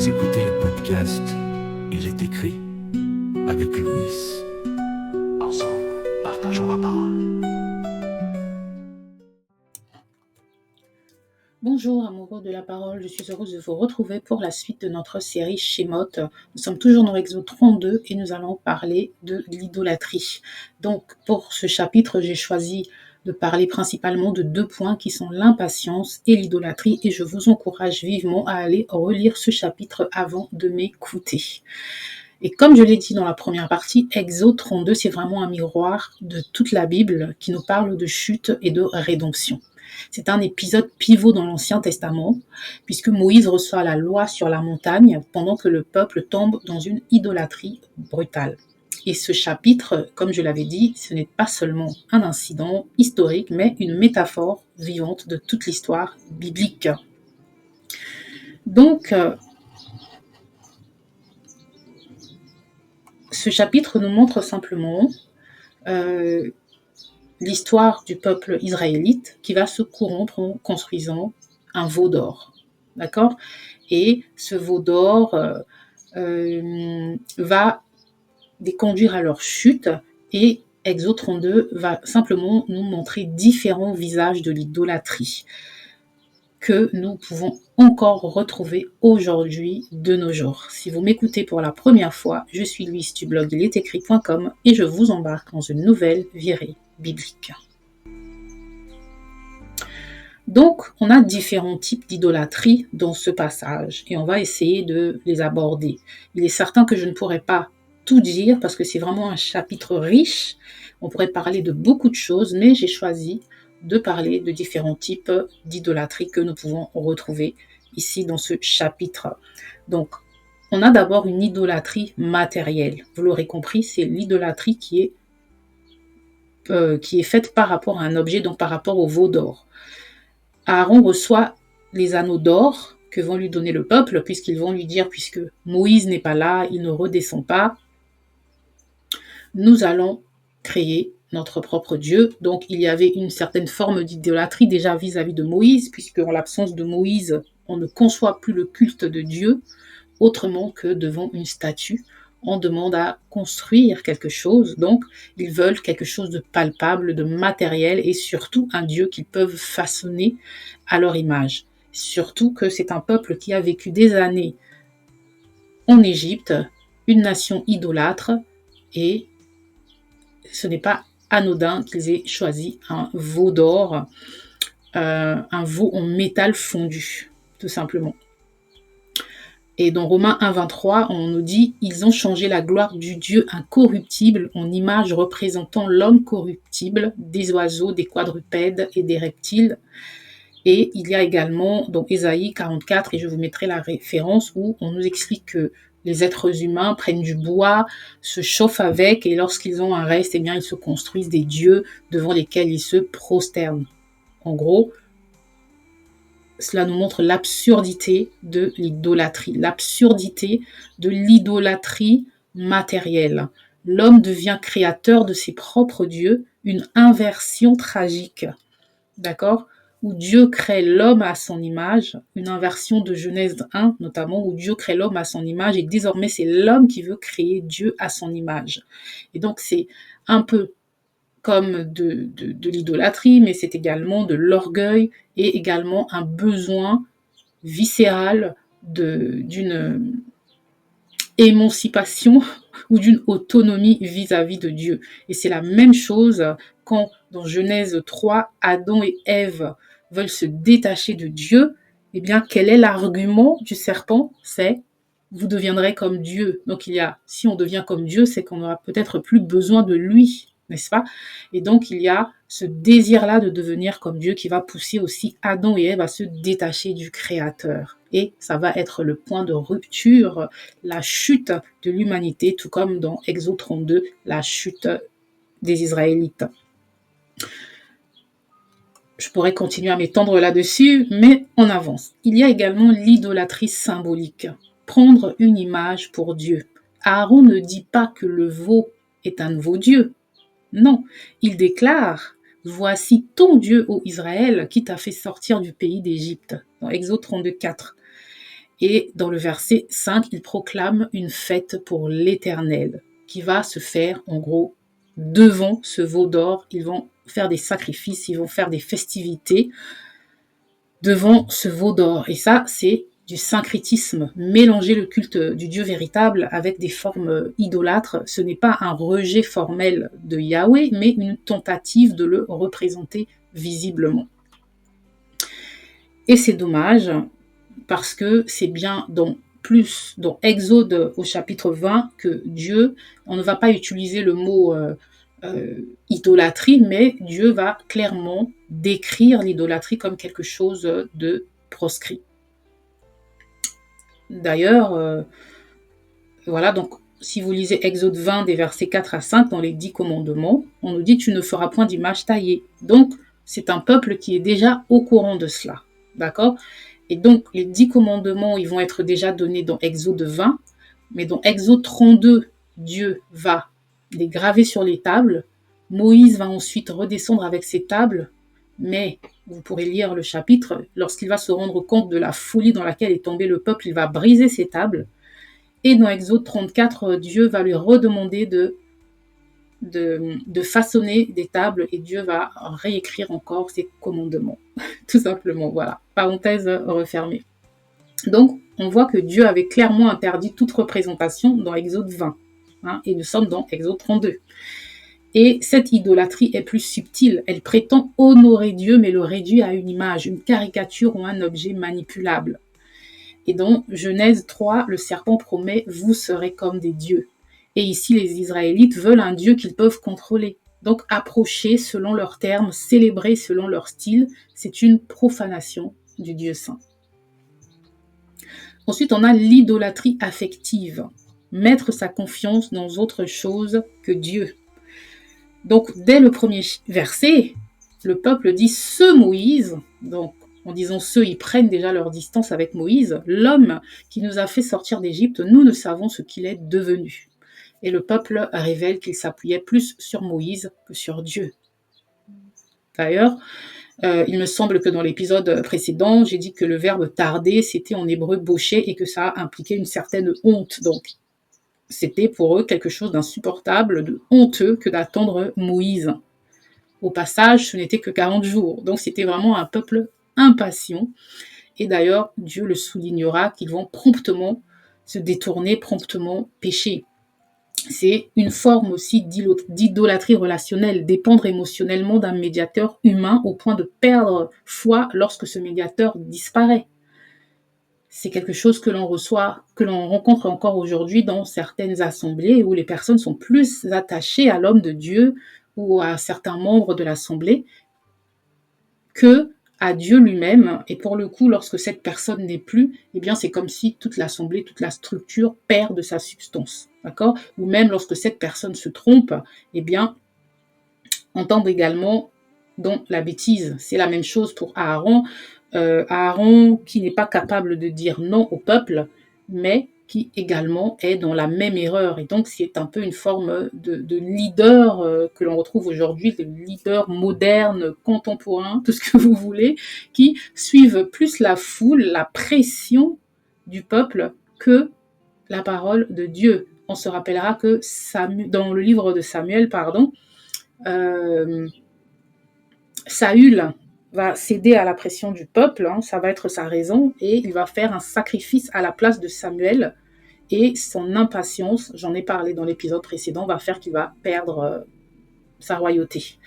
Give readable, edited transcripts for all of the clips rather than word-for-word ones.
Vous écoutez le podcast Il est écrit avec Louis. Ensemble, partageons la parole. Bonjour amoureux de la parole, je suis heureuse de vous retrouver pour la suite de notre série Shemot. Nous sommes toujours dans Exode 32 et nous allons parler de l'idolâtrie. Donc pour ce chapitre, j'ai choisi de parler principalement de 2 points qui sont l'impatience et l'idolâtrie et je vous encourage vivement à aller relire ce chapitre avant de m'écouter. Et comme je l'ai dit dans la première partie, Exode 32, c'est vraiment un miroir de toute la Bible qui nous parle de chute et de rédemption. C'est un épisode pivot dans l'Ancien Testament, puisque Moïse reçoit la loi sur la montagne pendant que le peuple tombe dans une idolâtrie brutale. Et ce chapitre, comme je l'avais dit, ce n'est pas seulement un incident historique, mais une métaphore vivante de toute l'histoire biblique. Donc, ce chapitre nous montre simplement l'histoire du peuple israélite qui va se corrompre en construisant un veau d'or. D'accord ? Et ce veau d'or va les conduire à leur chute et Exode 32 va simplement nous montrer différents visages de l'idolâtrie que nous pouvons encore retrouver aujourd'hui de nos jours. Si vous m'écoutez pour la première fois, je suis Louise du blog ilestécrit.com et je vous embarque dans une nouvelle virée biblique. Donc, on a différents types d'idolâtrie dans ce passage et on va essayer de les aborder. Il est certain que je ne pourrai pas tout dire parce que c'est vraiment un chapitre riche. On pourrait parler de beaucoup de choses, mais j'ai choisi de parler de différents types d'idolâtrie que nous pouvons retrouver ici dans ce chapitre. Donc, on a d'abord une idolâtrie matérielle. Vous l'aurez compris, c'est l'idolâtrie qui est faite par rapport à un objet, donc par rapport au veau d'or. Aaron reçoit les anneaux d'or que vont lui donner le peuple, puisqu'ils vont lui dire, puisque Moïse n'est pas là, il ne redescend pas, nous allons créer notre propre Dieu. Donc il y avait une certaine forme d'idolâtrie déjà vis-à-vis de Moïse, puisque en l'absence de Moïse, on ne conçoit plus le culte de Dieu autrement que devant une statue. On demande à construire quelque chose, donc ils veulent quelque chose de palpable, de matériel et surtout un Dieu qu'ils peuvent façonner à leur image. Surtout que c'est un peuple qui a vécu des années en Égypte, une nation idolâtre, et ce n'est pas anodin qu'ils aient choisi un veau d'or, un veau en métal fondu, tout simplement. Et dans Romains 1,23, on nous dit « Ils ont changé la gloire du Dieu incorruptible en image représentant l'homme corruptible, des oiseaux, des quadrupèdes et des reptiles. » Et il y a également dans Ésaïe 44, et je vous mettrai la référence, où on nous explique que les êtres humains prennent du bois, se chauffent avec, et lorsqu'ils ont un reste, eh bien, ils se construisent des dieux devant lesquels ils se prosternent. En gros, cela nous montre l'absurdité de l'idolâtrie, l'absurdité de l'idolâtrie matérielle. L'homme devient créateur de ses propres dieux, une inversion tragique, d'accord ? Où Dieu crée l'homme à son image, une inversion de Genèse 1 notamment, où Dieu crée l'homme à son image et désormais c'est l'homme qui veut créer Dieu à son image. Et donc c'est un peu comme de l'idolâtrie, mais c'est également de l'orgueil et également un besoin viscéral d'une émancipation ou d'une autonomie vis-à-vis de Dieu. Et c'est la même chose quand, dans Genèse 3, Adam et Ève veulent se détacher de Dieu. Eh bien, quel est l'argument du serpent ? C'est « vous deviendrez comme Dieu ». Donc, si on devient comme Dieu, c'est qu'on n'aura peut-être plus besoin de lui, n'est-ce pas ? Et donc, il y a ce désir-là de devenir comme Dieu qui va pousser aussi Adam et Ève à se détacher du Créateur. Et ça va être le point de rupture, la chute de l'humanité, tout comme dans Exode 32, la chute des Israélites. Je pourrais continuer à m'étendre là-dessus, mais on avance. Il y a également l'idolâtrie symbolique, prendre une image pour Dieu. Aaron ne dit pas que le veau est un nouveau Dieu. Non, il déclare « Voici ton Dieu, ô Israël, qui t'a fait sortir du pays d'Égypte » dans Exode 32, 4. Et dans le verset 5, il proclame une fête pour l'Éternel qui va se faire, en gros, devant ce veau d'or. Ils vont faire des sacrifices, ils vont faire des festivités devant ce veau d'or. Et ça, c'est du syncrétisme. Mélanger le culte du Dieu véritable avec des formes idolâtres, ce n'est pas un rejet formel de Yahweh, mais une tentative de le représenter visiblement. Et c'est dommage, parce que c'est bien dans Exode au chapitre 20 que Dieu, on ne va pas utiliser le mot idolâtrie, mais Dieu va clairement décrire l'idolâtrie comme quelque chose de proscrit. D'ailleurs, voilà, donc si vous lisez Exode 20 des versets 4 à 5 dans les 10 commandements, on nous dit « Tu ne feras point d'image taillée ». Donc, c'est un peuple qui est déjà au courant de cela, d'accord ? Et donc, les 10 commandements, ils vont être déjà donnés dans Exode 20, mais dans Exode 32, Dieu va les graver sur les tables. Moïse va ensuite redescendre avec ces tables, mais vous pourrez lire le chapitre, lorsqu'il va se rendre compte de la folie dans laquelle est tombé le peuple, il va briser ces tables. Et dans Exode 34, Dieu va lui redemander de façonner des tables et Dieu va réécrire encore ses commandements. Tout simplement, voilà. Parenthèse refermée. Donc, on voit que Dieu avait clairement interdit toute représentation dans Exode 20. Et nous sommes dans Exode 32. Et cette idolâtrie est plus subtile. Elle prétend honorer Dieu, mais le réduit à une image, une caricature ou un objet manipulable. Et dans Genèse 3, le serpent promet « Vous serez comme des dieux ». Et ici, les Israélites veulent un Dieu qu'ils peuvent contrôler. Donc, approcher selon leurs termes, célébrer selon leur style, c'est une profanation du Dieu saint. Ensuite, on a l'idolâtrie affective. Mettre sa confiance dans autre chose que Dieu. Donc, dès le premier verset, le peuple dit « Ce Moïse », donc en disant « ce », ils prennent déjà leur distance avec Moïse, « l'homme qui nous a fait sortir d'Égypte, nous ne savons ce qu'il est devenu ». Et le peuple révèle qu'il s'appuyait plus sur Moïse que sur Dieu. D'ailleurs, il me semble que dans l'épisode précédent, j'ai dit que le verbe tarder, c'était en hébreu bosher et que ça impliquait une certaine honte. Donc, c'était pour eux quelque chose d'insupportable, de honteux que d'attendre Moïse. Au passage, ce n'était que 40 jours. Donc, c'était vraiment un peuple impatient. Et d'ailleurs, Dieu le soulignera qu'ils vont promptement se détourner, promptement pécher. C'est une forme aussi d'idolâtrie relationnelle, dépendre émotionnellement d'un médiateur humain au point de perdre foi lorsque ce médiateur disparaît. C'est quelque chose que l'on rencontre encore aujourd'hui dans certaines assemblées où les personnes sont plus attachées à l'homme de Dieu ou à certains membres de l'assemblée que à Dieu lui-même. Et pour le coup, lorsque cette personne n'est plus, eh bien, c'est comme si toute l'assemblée, toute la structure perd de sa substance. D'accord ? Ou même lorsque cette personne se trompe, eh bien, on tombe également dans la bêtise. C'est la même chose pour Aaron. Aaron qui n'est pas capable de dire non au peuple, mais qui également est dans la même erreur. Et donc, c'est un peu une forme de leader que l'on retrouve aujourd'hui, de leader moderne, contemporain, tout ce que vous voulez, qui suivent plus la foule, la pression du peuple que la parole de Dieu. On se rappellera que dans le livre de Samuel, Saül va céder à la pression du peuple, ça va être sa raison, et il va faire un sacrifice à la place de Samuel, et son impatience, j'en ai parlé dans l'épisode précédent, va faire qu'il va perdre sa royauté.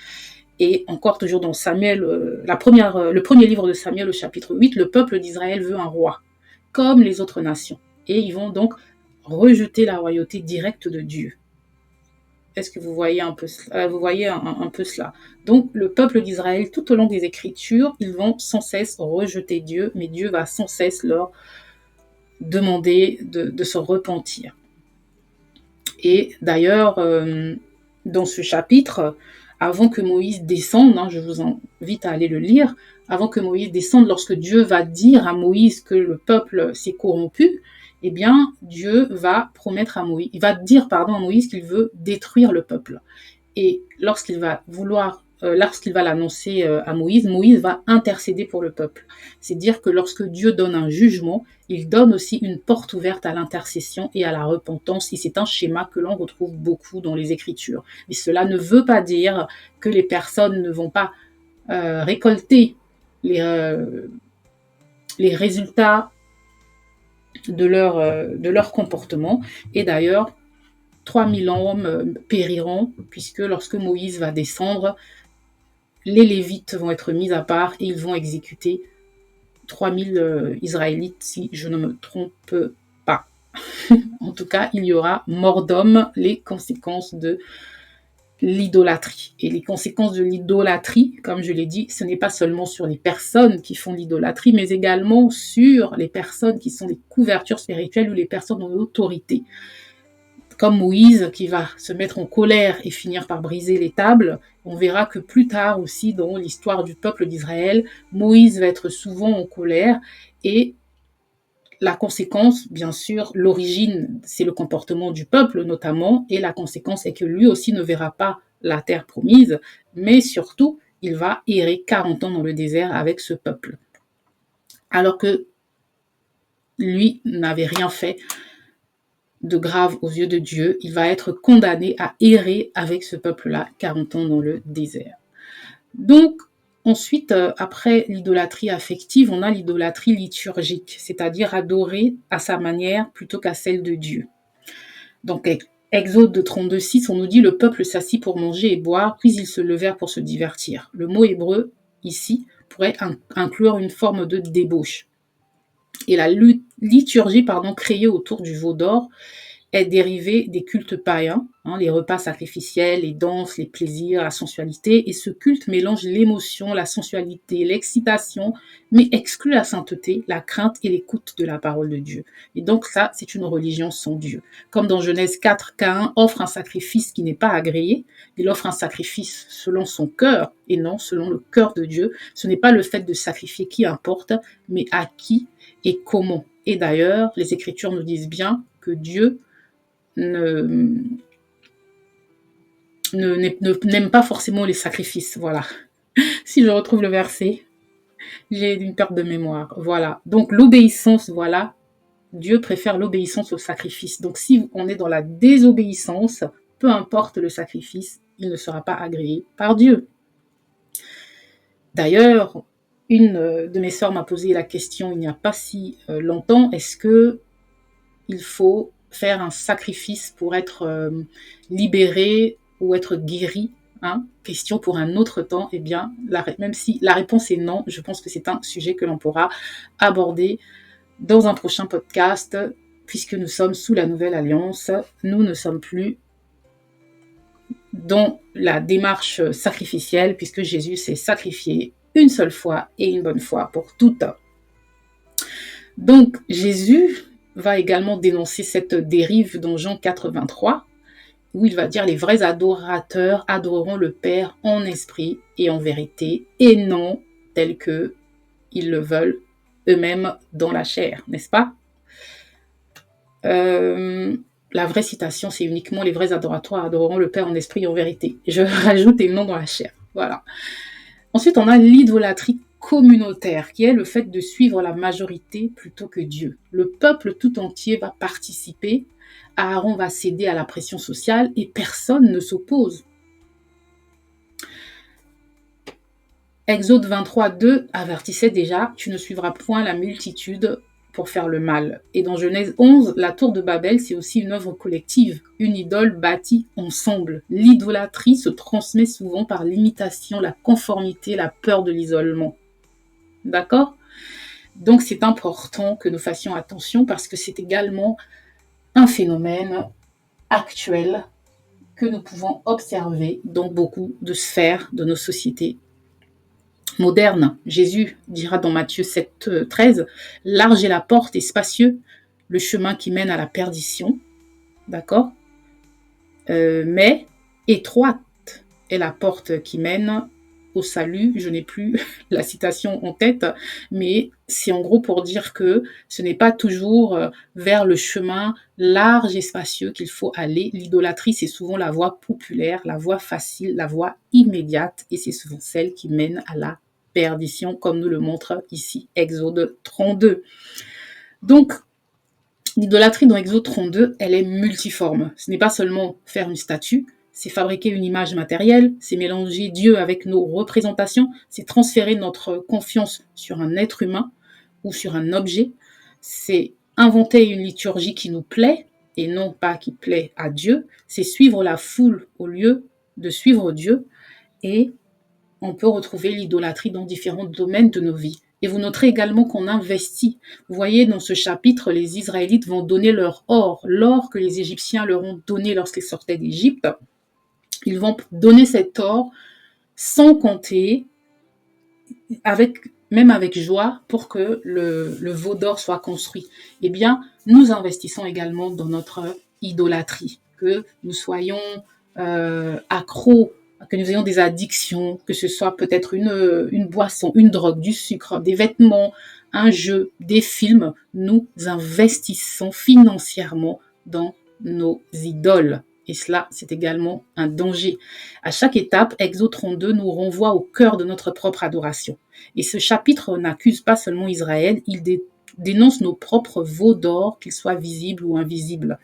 Et encore toujours dans Samuel, le premier livre de Samuel au chapitre 8, le peuple d'Israël veut un roi, comme les autres nations, et ils vont donc rejeter la royauté directe de Dieu. Est-ce que vous voyez un peu cela? Donc, le peuple d'Israël, tout au long des Écritures, ils vont sans cesse rejeter Dieu, mais Dieu va sans cesse leur demander de se repentir. Et d'ailleurs, dans ce chapitre, avant que Moïse descende, je vous invite à aller le lire, avant que Moïse descende, lorsque Dieu va dire à Moïse que le peuple s'est corrompu, eh bien, Dieu va promettre à Moïse, il va dire à Moïse qu'il veut détruire le peuple. Et lorsqu'il va vouloir lorsqu'il va l'annoncer à Moïse, Moïse va intercéder pour le peuple. C'est dire que lorsque Dieu donne un jugement, il donne aussi une porte ouverte à l'intercession et à la repentance. Et c'est un schéma que l'on retrouve beaucoup dans les Écritures. Mais cela ne veut pas dire que les personnes ne vont pas récolter les résultats de leur comportement. Et d'ailleurs, 3000 hommes périront, puisque lorsque Moïse va descendre, les Lévites vont être mis à part et ils vont exécuter 3000 Israélites, si je ne me trompe pas. En tout cas, il y aura mort d'homme, les conséquences de l'idolâtrie. Et les conséquences de l'idolâtrie, comme je l'ai dit, ce n'est pas seulement sur les personnes qui font l'idolâtrie, mais également sur les personnes qui sont des couvertures spirituelles ou les personnes en autorité. Comme Moïse qui va se mettre en colère et finir par briser les tables, on verra que plus tard aussi dans l'histoire du peuple d'Israël, Moïse va être souvent en colère et la conséquence, bien sûr, l'origine, c'est le comportement du peuple notamment, et la conséquence est que lui aussi ne verra pas la terre promise, mais surtout, il va errer 40 ans dans le désert avec ce peuple. Alors que lui n'avait rien fait de grave aux yeux de Dieu, il va être condamné à errer avec ce peuple-là 40 ans dans le désert. Donc, ensuite, après l'idolâtrie affective, on a l'idolâtrie liturgique, c'est-à-dire adorer à sa manière plutôt qu'à celle de Dieu. Donc, Exode 32:6, on nous dit « Le peuple s'assit pour manger et boire, puis ils se levèrent pour se divertir ». Le mot hébreu, ici, pourrait inclure une forme de débauche. Et la liturgie créée autour du veau d'or est dérivée des cultes païens, les repas sacrificiels, les danses, les plaisirs, la sensualité. Et ce culte mélange l'émotion, la sensualité, l'excitation, mais exclut la sainteté, la crainte et l'écoute de la parole de Dieu. Et donc ça, c'est une religion sans Dieu. Comme dans Genèse 4, Caïn offre un sacrifice qui n'est pas agréé. Il offre un sacrifice selon son cœur et non selon le cœur de Dieu. Ce n'est pas le fait de sacrifier qui importe, mais à qui et comment. Et d'ailleurs, les Écritures nous disent bien que Dieu n'aime pas forcément les sacrifices. Voilà. Si je retrouve le verset, j'ai une perte de mémoire. Voilà. Donc l'obéissance, voilà. Dieu préfère l'obéissance au sacrifice. Donc si on est dans la désobéissance, peu importe le sacrifice, il ne sera pas agréé par Dieu. D'ailleurs, une de mes sœurs m'a posé la question il n'y a pas si longtemps, est-ce que il faut faire un sacrifice pour être libéré ou être guéri, question pour un autre temps. Eh bien, même si la réponse est non, je pense que c'est un sujet que l'on pourra aborder dans un prochain podcast, puisque nous sommes sous la nouvelle alliance. Nous ne sommes plus dans la démarche sacrificielle, puisque Jésus s'est sacrifié une seule fois et une bonne fois pour toutes. Donc, Jésus va également dénoncer cette dérive dans Jean 4:23, où il va dire « Les vrais adorateurs adoreront le Père en esprit et en vérité, et non tel que ils le veulent eux-mêmes dans la chair. » N'est-ce pas ? La vraie citation, c'est uniquement « Les vrais adorateurs adoreront le Père en esprit et en vérité ». Je rajoute « et non dans la chair ». Voilà. Ensuite, on a l'idolâtrie communautaire, qui est le fait de suivre la majorité plutôt que Dieu. Le peuple tout entier va participer, Aaron va céder à la pression sociale et personne ne s'oppose. Exode 23:2 avertissait déjà « Tu ne suivras point la multitude pour faire le mal ». Et dans Genèse 11, la tour de Babel, c'est aussi une œuvre collective, une idole bâtie ensemble. L'idolâtrie se transmet souvent par l'imitation, la conformité, la peur de l'isolement. D'accord ? Donc c'est important que nous fassions attention parce que c'est également un phénomène actuel que nous pouvons observer dans beaucoup de sphères de nos sociétés modernes. Jésus dira dans Matthieu 7:13, « Large est la porte et spacieux le chemin qui mène à la perdition. » D'accord ? Mais étroite est la porte qui mène au salut. Je n'ai plus la citation en tête, mais c'est en gros pour dire que ce n'est pas toujours vers le chemin large et spacieux qu'il faut aller. L'idolâtrie, c'est souvent la voie populaire, la voie facile, la voie immédiate, et c'est souvent celle qui mène à la perdition, comme nous le montre ici Exode 32. Donc, l'idolâtrie dans Exode 32, elle est multiforme. Ce n'est pas seulement faire une statue, c'est fabriquer une image matérielle, c'est mélanger Dieu avec nos représentations, c'est transférer notre confiance sur un être humain ou sur un objet, c'est inventer une liturgie qui nous plaît et non pas qui plaît à Dieu, c'est suivre la foule au lieu de suivre Dieu, et on peut retrouver l'idolâtrie dans différents domaines de nos vies. Et vous noterez également qu'on investit. Vous voyez, dans ce chapitre, les Israélites vont donner leur or, l'or que les Égyptiens leur ont donné lorsqu'ils sortaient d'Égypte. Ils vont donner cet or sans compter, même avec joie, pour que le veau d'or soit construit. Eh bien, nous investissons également dans notre idolâtrie, que nous soyons accros, que nous ayons des addictions, que ce soit peut-être une boisson, une drogue, du sucre, des vêtements, un jeu, des films, nous investissons financièrement dans nos idoles. Et cela, c'est également un danger. À chaque étape, Exode 32 nous renvoie au cœur de notre propre adoration. Et ce chapitre n'accuse pas seulement Israël, il dénonce nos propres veaux d'or, qu'ils soient visibles ou invisibles.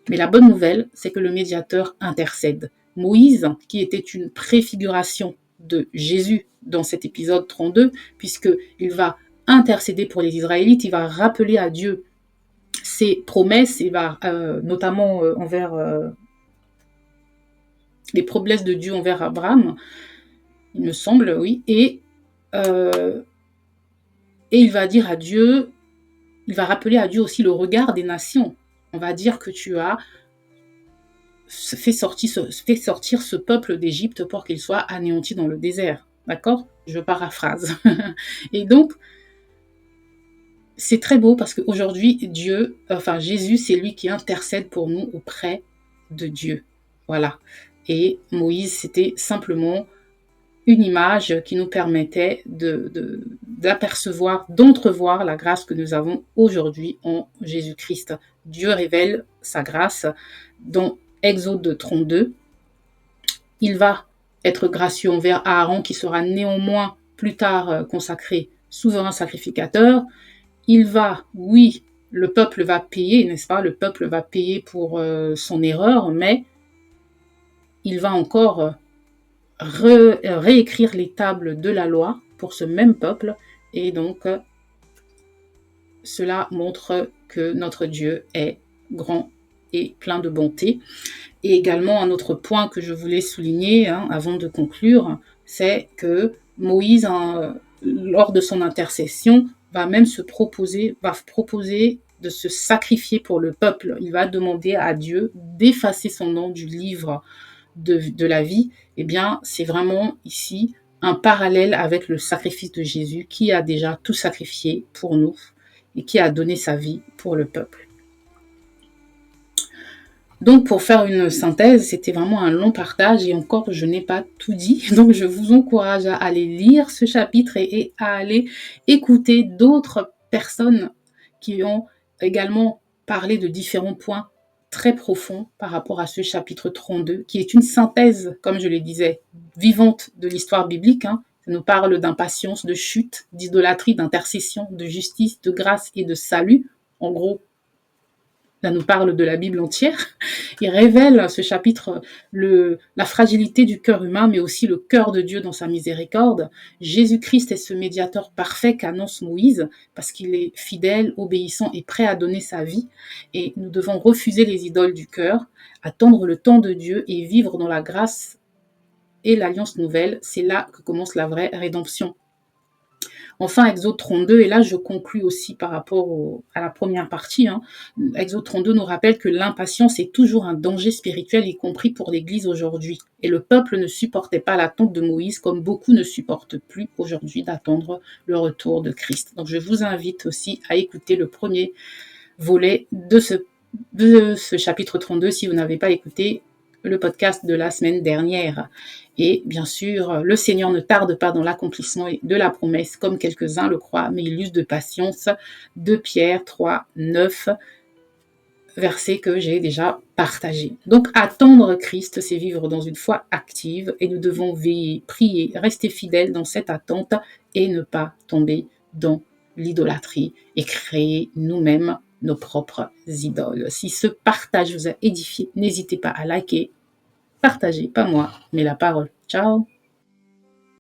Mais la bonne nouvelle, c'est que le médiateur intercède. Moïse, qui était une préfiguration de Jésus dans cet épisode 32, puisqu'il va intercéder pour les Israélites, il va rappeler à Dieu ses promesses, il va notamment envers les promesses de Dieu envers Abraham, il me semble, oui, et il va dire à Dieu, il va rappeler à Dieu aussi le regard des nations. On va dire que tu as fait sortir ce peuple d'Égypte pour qu'il soit anéanti dans le désert. D'accord ? Je paraphrase. Et donc, c'est très beau parce qu'aujourd'hui, Jésus, c'est lui qui intercède pour nous auprès de Dieu. Voilà. Et Moïse, c'était simplement une image qui nous permettait d'apercevoir, d'entrevoir la grâce que nous avons aujourd'hui en Jésus-Christ. Dieu révèle sa grâce dans Exode 32. Il va être gracieux envers Aaron, qui sera néanmoins plus tard consacré souverain sacrificateur. Le peuple va payer, n'est-ce pas? Le peuple va payer pour son erreur, mais il va encore réécrire les tables de la loi pour ce même peuple, et donc cela montre que notre Dieu est grand et plein de bonté. Et également, un autre point que je voulais souligner avant de conclure, c'est que Moïse, lors de son intercession, va proposer de se sacrifier pour le peuple. Il va demander à Dieu d'effacer son nom du livre de la vie. Eh bien, c'est vraiment ici un parallèle avec le sacrifice de Jésus, qui a déjà tout sacrifié pour nous et qui a donné sa vie pour le peuple. Donc, pour faire une synthèse, c'était vraiment un long partage et encore, je n'ai pas tout dit. Donc, je vous encourage à aller lire ce chapitre et à aller écouter d'autres personnes qui ont également parlé de différents points très profonds par rapport à ce chapitre 32, qui est une synthèse, comme je le disais, vivante de l'histoire biblique. Ça nous parle d'impatience, de chute, d'idolâtrie, d'intercession, de justice, de grâce et de salut. En gros, ça nous parle de la Bible entière. Il révèle, ce chapitre, la fragilité du cœur humain, mais aussi le cœur de Dieu dans sa miséricorde. Jésus-Christ est ce médiateur parfait qu'annonce Moïse, parce qu'il est fidèle, obéissant et prêt à donner sa vie. Et nous devons refuser les idoles du cœur, attendre le temps de Dieu et vivre dans la grâce et l'alliance nouvelle. C'est là que commence la vraie rédemption. Enfin, Exode 32, et là je conclus aussi par rapport à la première partie, Exode 32 nous rappelle que l'impatience est toujours un danger spirituel, y compris pour l'Église aujourd'hui. Et le peuple ne supportait pas l'attente de Moïse, comme beaucoup ne supportent plus aujourd'hui d'attendre le retour de Christ. Donc je vous invite aussi à écouter le premier volet de ce chapitre 32. Si vous n'avez pas écouté, le podcast de la semaine dernière. Et bien sûr, le Seigneur ne tarde pas dans l'accomplissement de la promesse, comme quelques-uns le croient, mais il use de patience. 2 Pierre 3, 9, verset que j'ai déjà partagé. Donc, attendre Christ, c'est vivre dans une foi active et nous devons veiller, prier, rester fidèles dans cette attente et ne pas tomber dans l'idolâtrie et créer nous-mêmes nos propres idoles. Si ce partage vous a édifié, n'hésitez pas à liker, partager, pas moi, mais la parole. Ciao!